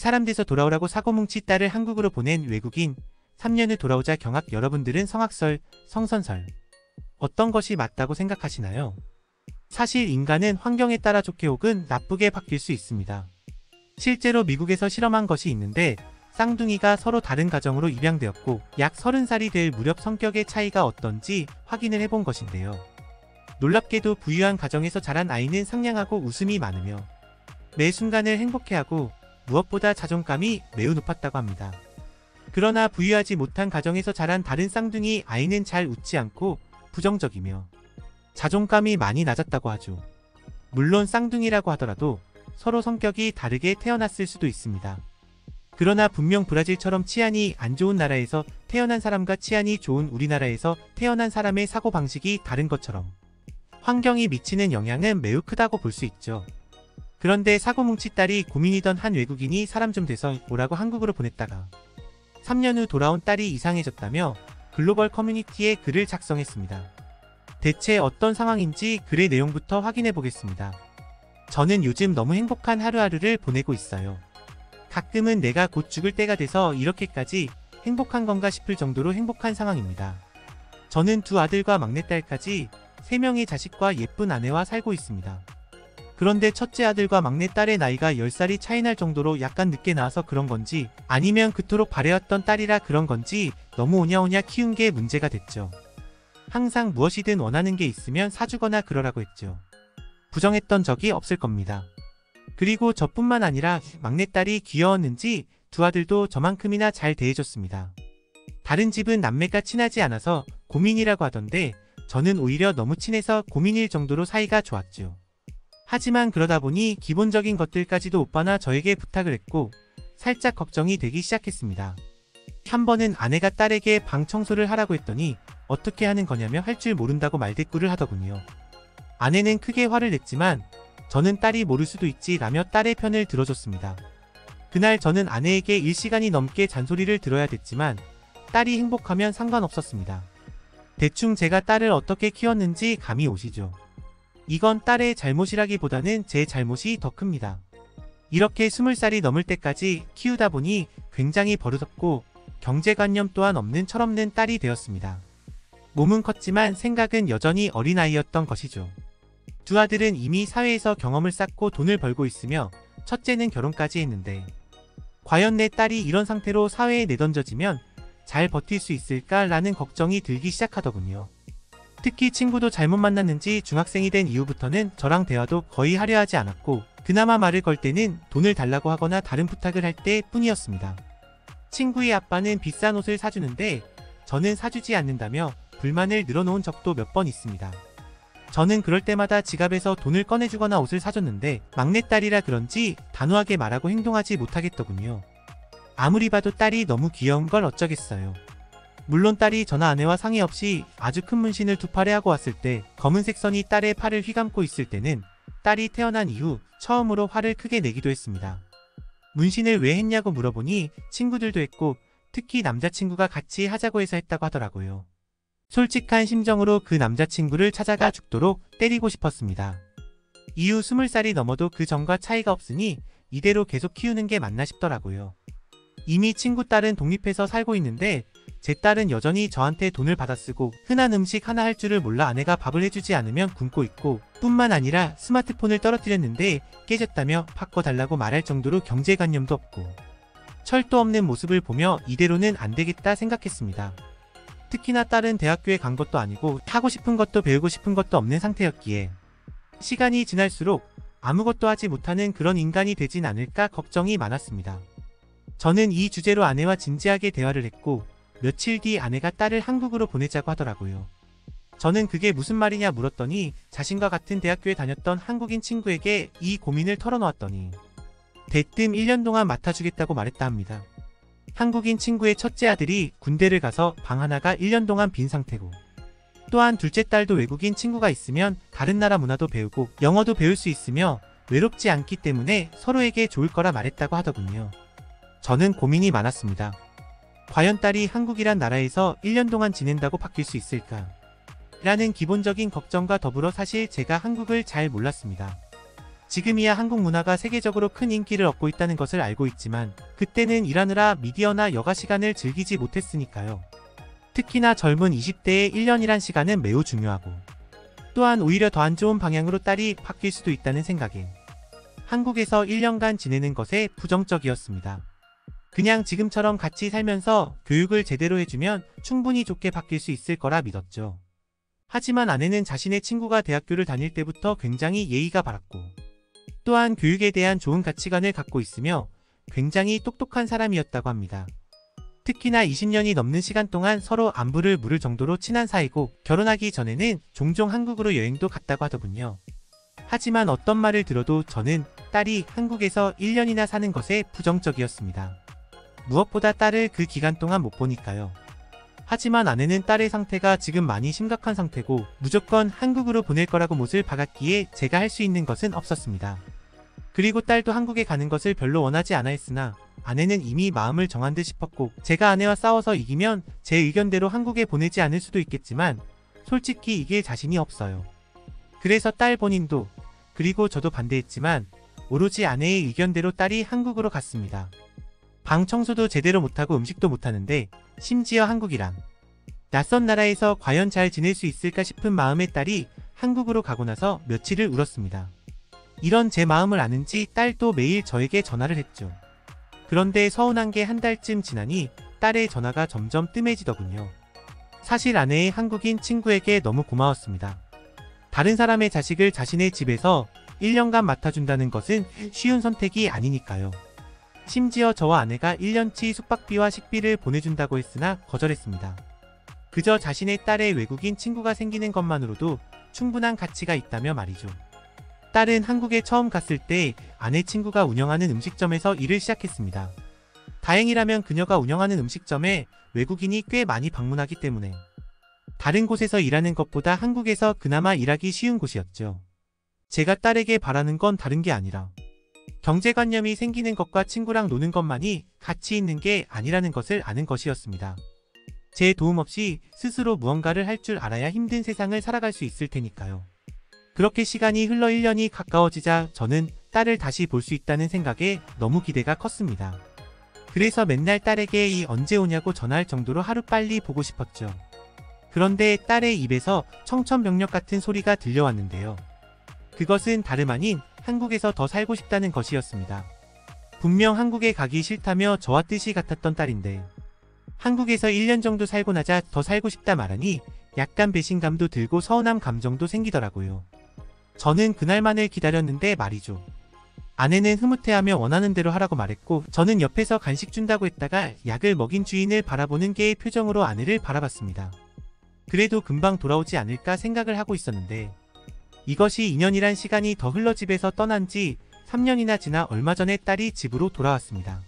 사람 돼서 돌아오라고 사고뭉치 딸을 한국으로 보낸 외국인, 3년 후 돌아오자 경악. 여러분들은 성악설, 성선설 어떤 것이 맞다고 생각하시나요? 사실 인간은 환경에 따라 좋게 혹은 나쁘게 바뀔 수 있습니다. 실제로 미국에서 실험한 것이 있는데 쌍둥이가 서로 다른 가정으로 입양되었고 약 30살이 될 무렵 성격의 차이가 어떤지 확인을 해본 것인데요. 놀랍게도 부유한 가정에서 자란 아이는 상냥하고 웃음이 많으며 매 순간을 행복해하고 무엇보다 자존감이 매우 높았다고 합니다. 그러나 부유하지 못한 가정에서 자란 다른 쌍둥이 아이는 잘 웃지 않고 부정적이며 자존감이 많이 낮았다고 하죠. 물론 쌍둥이라고 하더라도 서로 성격이 다르게 태어났을 수도 있습니다. 그러나 분명 브라질처럼 치안이 안 좋은 나라에서 태어난 사람과 치안이 좋은 우리나라에서 태어난 사람의 사고방식이 다른 것처럼 환경이 미치는 영향은 매우 크다고 볼 수 있죠. 그런데 사고뭉치 딸이 고민이던 한 외국인이 사람 좀 돼서 오라고 한국으로 보냈다가 3년 후 돌아온 딸이 이상해졌다며 글로벌 커뮤니티에 글을 작성했습니다. 대체 어떤 상황인지 글의 내용부터 확인해 보겠습니다. 저는 요즘 너무 행복한 하루하루를 보내고 있어요. 가끔은 내가 곧 죽을 때가 돼서 이렇게까지 행복한 건가 싶을 정도로 행복한 상황입니다. 저는 2 아들과 막내딸까지 3명의 자식과 예쁜 아내와 살고 있습니다. 그런데 첫째 아들과 막내딸의 나이가 10살이 차이 날 정도로 약간 늦게 낳아서 그런 건지 아니면 그토록 바래왔던 딸이라 그런 건지 너무 오냐오냐 키운 게 문제가 됐죠. 항상 무엇이든 원하는 게 있으면 사주거나 그러라고 했죠. 부정했던 적이 없을 겁니다. 그리고 저뿐만 아니라 막내딸이 귀여웠는지 2 아들도 저만큼이나 잘 대해줬습니다. 다른 집은 남매가 친하지 않아서 고민이라고 하던데 저는 오히려 너무 친해서 고민일 정도로 사이가 좋았죠. 하지만 그러다 보니 기본적인 것들까지도 오빠나 저에게 부탁을 했고 살짝 걱정이 되기 시작했습니다. 한 번은 아내가 딸에게 방 청소를 하라고 했더니 어떻게 하는 거냐며 할 줄 모른다고 말대꾸를 하더군요. 아내는 크게 화를 냈지만 저는 딸이 모를 수도 있지 라며 딸의 편을 들어줬습니다. 그날 저는 아내에게 1시간이 넘게 잔소리를 들어야 됐지만 딸이 행복하면 상관없었습니다. 대충 제가 딸을 어떻게 키웠는지 감이 오시죠? 이건 딸의 잘못이라기보다는 제 잘못이 더 큽니다. 이렇게 20살이 넘을 때까지 키우다 보니 굉장히 버릇없고 경제관념 또한 없는 철없는 딸이 되었습니다. 몸은 컸지만 생각은 여전히 어린아이였던 것이죠. 2 아들은 이미 사회에서 경험을 쌓고 돈을 벌고 있으며 첫째는 결혼까지 했는데 과연 내 딸이 이런 상태로 사회에 내던져지면 잘 버틸 수 있을까라는 걱정이 들기 시작하더군요. 특히 친구도 잘못 만났는지 중학생이 된 이후부터는 저랑 대화도 거의 하려 하지 않았고 그나마 말을 걸 때는 돈을 달라고 하거나 다른 부탁을 할 때 뿐이었습니다. 친구의 아빠는 비싼 옷을 사주는데 저는 사주지 않는다며 불만을 늘어놓은 적도 몇 번 있습니다. 저는 그럴 때마다 지갑에서 돈을 꺼내주거나 옷을 사줬는데 막내딸이라 그런지 단호하게 말하고 행동하지 못하겠더군요. 아무리 봐도 딸이 너무 귀여운 걸 어쩌겠어요. 물론 딸이 저나 아내와 상의 없이 아주 큰 문신을 2 팔에 하고 왔을 때 검은색 선이 딸의 팔을 휘감고 있을 때는 딸이 태어난 이후 처음으로 화를 크게 내기도 했습니다. 문신을 왜 했냐고 물어보니 친구들도 했고 특히 남자친구가 같이 하자고 해서 했다고 하더라고요. 솔직한 심정으로 그 남자친구를 찾아가 죽도록 때리고 싶었습니다. 이후 20살이 넘어도 그 전과 차이가 없으니 이대로 계속 키우는 게 맞나 싶더라고요. 이미 친구 딸은 독립해서 살고 있는데 제 딸은 여전히 저한테 돈을 받아 쓰고 흔한 음식 하나 할 줄을 몰라 아내가 밥을 해주지 않으면 굶고 있고 뿐만 아니라 스마트폰을 떨어뜨렸는데 깨졌다며 바꿔달라고 말할 정도로 경제관념도 없고 철도 없는 모습을 보며 이대로는 안 되겠다 생각했습니다. 특히나 딸은 대학교에 간 것도 아니고 하고 싶은 것도 배우고 싶은 것도 없는 상태였기에 시간이 지날수록 아무것도 하지 못하는 그런 인간이 되진 않을까 걱정이 많았습니다. 저는 이 주제로 아내와 진지하게 대화를 했고 며칠 뒤 아내가 딸을 한국으로 보내자고 하더라고요. 저는 그게 무슨 말이냐 물었더니 자신과 같은 대학교에 다녔던 한국인 친구에게 이 고민을 털어놓았더니 대뜸 1년 동안 맡아주겠다고 말했다 합니다. 한국인 친구의 첫째 아들이 군대를 가서 방 하나가 1년 동안 빈 상태고 또한 둘째 딸도 외국인 친구가 있으면 다른 나라 문화도 배우고 영어도 배울 수 있으며 외롭지 않기 때문에 서로에게 좋을 거라 말했다고 하더군요. 저는 고민이 많았습니다. 과연 딸이 한국이란 나라에서 1년 동안 지낸다고 바뀔 수 있을까? 라는 기본적인 걱정과 더불어 사실 제가 한국을 잘 몰랐습니다. 지금이야 한국 문화가 세계적으로 큰 인기를 얻고 있다는 것을 알고 있지만 그때는 일하느라 미디어나 여가 시간을 즐기지 못했으니까요. 특히나 젊은 20대의 1년이란 시간은 매우 중요하고 또한 오히려 더 안 좋은 방향으로 딸이 바뀔 수도 있다는 생각에 한국에서 1년간 지내는 것에 부정적이었습니다. 그냥 지금처럼 같이 살면서 교육을 제대로 해주면 충분히 좋게 바뀔 수 있을 거라 믿었죠. 하지만 아내는 자신의 친구가 대학교를 다닐 때부터 굉장히 예의가 바랐고 또한 교육에 대한 좋은 가치관을 갖고 있으며 굉장히 똑똑한 사람이었다고 합니다. 특히나 20년이 넘는 시간 동안 서로 안부를 물을 정도로 친한 사이고 결혼하기 전에는 종종 한국으로 여행도 갔다고 하더군요. 하지만 어떤 말을 들어도 저는 딸이 한국에서 1년이나 사는 것에 부정적이었습니다. 무엇보다 딸을 그 기간 동안 못 보니까요. 하지만 아내는 딸의 상태가 지금 많이 심각한 상태고 무조건 한국으로 보낼 거라고 못을 박았기에 제가 할 수 있는 것은 없었습니다. 그리고 딸도 한국에 가는 것을 별로 원하지 않아 했으나 아내는 이미 마음을 정한 듯 싶었고 제가 아내와 싸워서 이기면 제 의견대로 한국에 보내지 않을 수도 있겠지만 솔직히 이길 자신이 없어요. 그래서 딸 본인도 그리고 저도 반대했지만 오로지 아내의 의견대로 딸이 한국으로 갔습니다. 방 청소도 제대로 못하고 음식도 못하는데 심지어 한국이랑 낯선 나라에서 과연 잘 지낼 수 있을까 싶은 마음의 딸이 한국으로 가고 나서 며칠을 울었습니다. 이런 제 마음을 아는지 딸도 매일 저에게 전화를 했죠. 그런데 서운한 게 한 달쯤 지나니 딸의 전화가 점점 뜸해지더군요. 사실 아내의 한국인 친구에게 너무 고마웠습니다. 다른 사람의 자식을 자신의 집에서 1년간 맡아준다는 것은 쉬운 선택이 아니니까요. 심지어 저와 아내가 1년치 숙박비와 식비를 보내준다고 했으나 거절했습니다. 그저 자신의 딸의 외국인 친구가 생기는 것만으로도 충분한 가치가 있다며 말이죠. 딸은 한국에 처음 갔을 때 아내 친구가 운영하는 음식점에서 일을 시작했습니다. 다행이라면 그녀가 운영하는 음식점에 외국인이 꽤 많이 방문하기 때문에 다른 곳에서 일하는 것보다 한국에서 그나마 일하기 쉬운 곳이었죠. 제가 딸에게 바라는 건 다른 게 아니라 경제관념이 생기는 것과 친구랑 노는 것만이 가치 있는 게 아니라는 것을 아는 것이었습니다. 제 도움 없이 스스로 무언가를 할 줄 알아야 힘든 세상을 살아갈 수 있을 테니까요. 그렇게 시간이 흘러 1년이 가까워지자 저는 딸을 다시 볼 수 있다는 생각에 너무 기대가 컸습니다. 그래서 맨날 딸에게 이 언제 오냐고 전화할 정도로 하루빨리 보고 싶었죠. 그런데 딸의 입에서 청천벽력 같은 소리가 들려왔는데요. 그것은 다름 아닌 한국에서 더 살고 싶다는 것이었습니다. 분명 한국에 가기 싫다며 저와 뜻이 같았던 딸인데 한국에서 1년 정도 살고 나자 더 살고 싶다 말하니 약간 배신감도 들고 서운함 감정도 생기더라고요. 저는 그날만을 기다렸는데 말이죠. 아내는 흐뭇해하며 원하는 대로 하라고 말했고 저는 옆에서 간식 준다고 했다가 약을 먹인 주인을 바라보는 개의 표정으로 아내를 바라봤습니다. 그래도 금방 돌아오지 않을까 생각을 하고 있었는데 이것이 2년이란 시간이 더 흘러 집에서 떠난 지 3년이나 지나 얼마 전에 딸이 집으로 돌아왔습니다.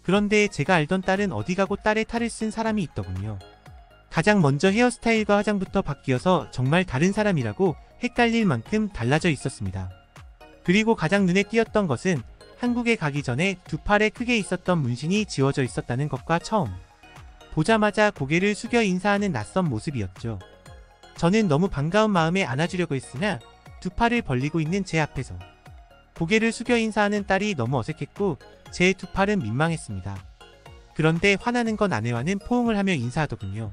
그런데 제가 알던 딸은 어디 가고 딸의 탈을 쓴 사람이 있더군요. 가장 먼저 헤어스타일과 화장부터 바뀌어서 정말 다른 사람이라고 헷갈릴 만큼 달라져 있었습니다. 그리고 가장 눈에 띄었던 것은 한국에 가기 전에 두 팔에 크게 있었던 문신이 지워져 있었다는 것과 처음 보자마자 고개를 숙여 인사하는 낯선 모습이었죠. 저는 너무 반가운 마음에 안아주려고 했으나 두 팔을 벌리고 있는 제 앞에서 고개를 숙여 인사하는 딸이 너무 어색했고 제 두 팔은 민망했습니다. 그런데 화나는 건 아내와는 포옹을 하며 인사하더군요.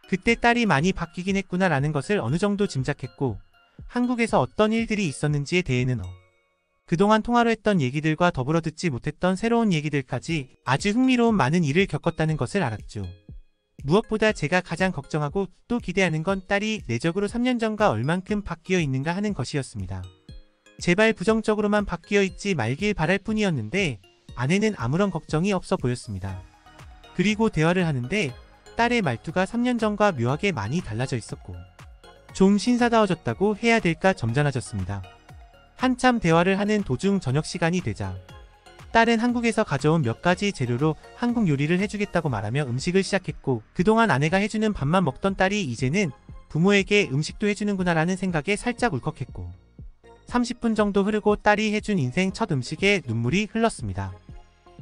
그때 딸이 많이 바뀌긴 했구나 라는 것을 어느 정도 짐작했고 한국에서 어떤 일들이 있었는지에 대해는 그동안 통화로 했던 얘기들과 더불어 듣지 못했던 새로운 얘기들까지 아주 흥미로운 많은 일을 겪었다는 것을 알았죠. 무엇보다 제가 가장 걱정하고 또 기대하는 건 딸이 내적으로 3년 전과 얼만큼 바뀌어 있는가 하는 것이었습니다. 제발 부정적으로만 바뀌어 있지 말길 바랄 뿐이었는데 아내는 아무런 걱정이 없어 보였습니다. 그리고 대화를 하는데 딸의 말투가 3년 전과 묘하게 많이 달라져 있었고 좀 신사다워졌다고 해야 될까 점잖아졌습니다. 한참 대화를 하는 도중 저녁 시간이 되자 딸은 한국에서 가져온 몇 가지 재료로 한국 요리를 해주겠다고 말하며 음식을 시작했고 그동안 아내가 해주는 밥만 먹던 딸이 이제는 부모에게 음식도 해주는구나 라는 생각에 살짝 울컥했고 30분 정도 흐르고 딸이 해준 인생 첫 음식에 눈물이 흘렀습니다.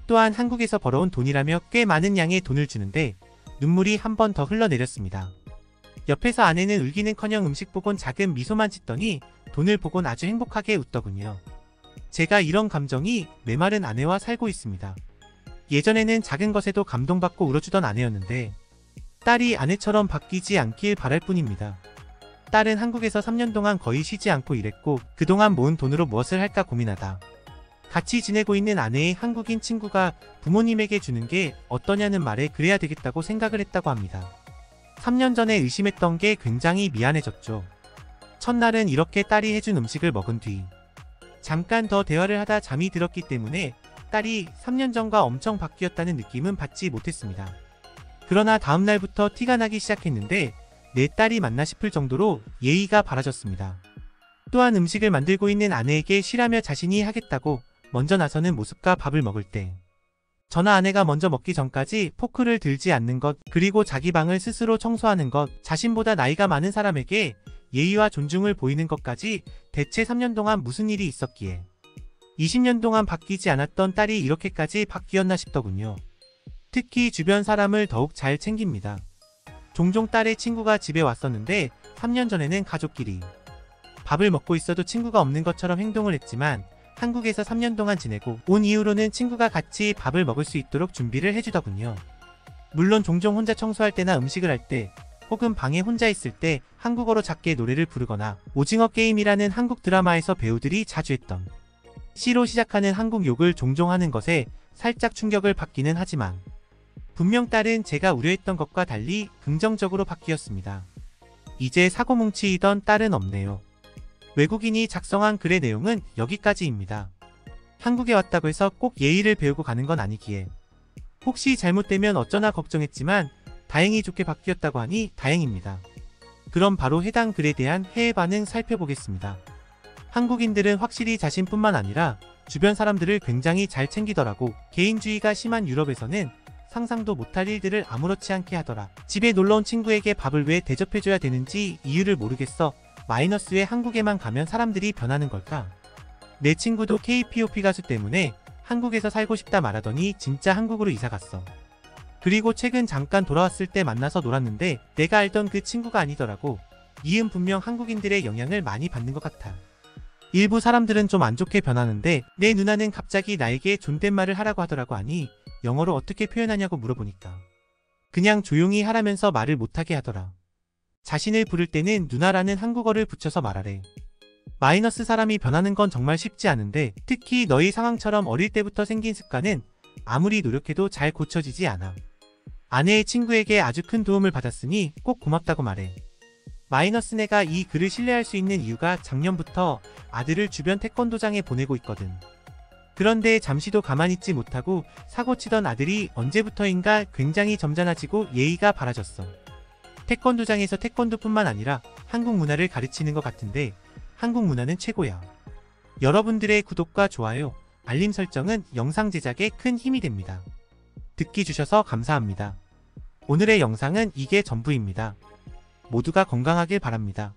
또한 한국에서 벌어온 돈이라며 꽤 많은 양의 돈을 주는데 눈물이 한 번 더 흘러내렸습니다. 옆에서 아내는 울기는커녕 음식 보곤 작은 미소만 짓더니 돈을 보곤 아주 행복하게 웃더군요. 제가 이런 감정이 메마른 아내와 살고 있습니다. 예전에는 작은 것에도 감동받고 울어주던 아내였는데 딸이 아내처럼 바뀌지 않길 바랄 뿐입니다. 딸은 한국에서 3년 동안 거의 쉬지 않고 일했고 그동안 모은 돈으로 무엇을 할까 고민하다 같이 지내고 있는 아내의 한국인 친구가 부모님에게 주는 게 어떠냐는 말에 그래야 되겠다고 생각을 했다고 합니다. 3년 전에 의심했던 게 굉장히 미안해졌죠. 첫날은 이렇게 딸이 해준 음식을 먹은 뒤 잠깐 더 대화를 하다 잠이 들었기 때문에 딸이 3년 전과 엄청 바뀌었다는 느낌은 받지 못했습니다. 그러나 다음날부터 티가 나기 시작했는데 내 딸이 맞나 싶을 정도로 예의가 바라졌습니다. 또한 음식을 만들고 있는 아내에게 쉬라며 자신이 하겠다고 먼저 나서는 모습과 밥을 먹을 때 저나 아내가 먼저 먹기 전까지 포크를 들지 않는 것, 그리고 자기 방을 스스로 청소하는 것, 자신보다 나이가 많은 사람에게 예의와 존중을 보이는 것까지 대체 3년 동안 무슨 일이 있었기에 20년 동안 바뀌지 않았던 딸이 이렇게까지 바뀌었나 싶더군요. 특히 주변 사람을 더욱 잘 챙깁니다. 종종 딸의 친구가 집에 왔었는데 3년 전에는 가족끼리 밥을 먹고 있어도 친구가 없는 것처럼 행동을 했지만 한국에서 3년 동안 지내고 온 이후로는 친구가 같이 밥을 먹을 수 있도록 준비를 해주더군요. 물론 종종 혼자 청소할 때나 음식을 할 때 혹은 방에 혼자 있을 때 한국어로 작게 노래를 부르거나 오징어 게임이라는 한국 드라마에서 배우들이 자주 했던 C로 시작하는 한국 욕을 종종 하는 것에 살짝 충격을 받기는 하지만 분명 딸은 제가 우려했던 것과 달리 긍정적으로 바뀌었습니다. 이제 사고뭉치이던 딸은 없네요. 외국인이 작성한 글의 내용은 여기까지입니다. 한국에 왔다고 해서 꼭 예의를 배우고 가는 건 아니기에 혹시 잘못되면 어쩌나 걱정했지만 다행히 좋게 바뀌었다고 하니 다행입니다. 그럼 바로 해당 글에 대한 해외 반응 살펴보겠습니다. 한국인들은 확실히 자신뿐만 아니라 주변 사람들을 굉장히 잘 챙기더라고. 개인주의가 심한 유럽에서는 상상도 못할 일들을 아무렇지 않게 하더라. 집에 놀러온 친구에게 밥을 왜 대접해줘야 되는지 이유를 모르겠어. 마이너스 왜 한국에만 가면 사람들이 변하는 걸까? 내 친구도 K-POP 가수 때문에 한국에서 살고 싶다 말하더니 진짜 한국으로 이사갔어. 그리고 최근 잠깐 돌아왔을 때 만나서 놀았는데 내가 알던 그 친구가 아니더라고. 이은 분명 한국인들의 영향을 많이 받는 것 같아. 일부 사람들은 좀 안 좋게 변하는데 내 누나는 갑자기 나에게 존댓말을 하라고 하더라고. 하니 영어로 어떻게 표현하냐고 물어보니까 그냥 조용히 하라면서 말을 못하게 하더라. 자신을 부를 때는 누나라는 한국어를 붙여서 말하래. 마이너스 사람이 변하는 건 정말 쉽지 않은데 특히 너희 상황처럼 어릴 때부터 생긴 습관은 아무리 노력해도 잘 고쳐지지 않아. 아내의 친구에게 아주 큰 도움을 받았으니 꼭 고맙다고 말해. 마이너스 내가 이 글을 신뢰할 수 있는 이유가 작년부터 아들을 주변 태권도장에 보내고 있거든. 그런데 잠시도 가만히 있지 못하고 사고치던 아들이 언제부터인가 굉장히 점잖아지고 예의가 바라졌어. 태권도장에서 태권도뿐만 아니라 한국 문화를 가르치는 것 같은데 한국 문화는 최고야. 여러분들의 구독과 좋아요, 알림 설정은 영상 제작에 큰 힘이 됩니다. 듣기 주셔서 감사합니다. 오늘의 영상은 이게 전부입니다. 모두가 건강하길 바랍니다.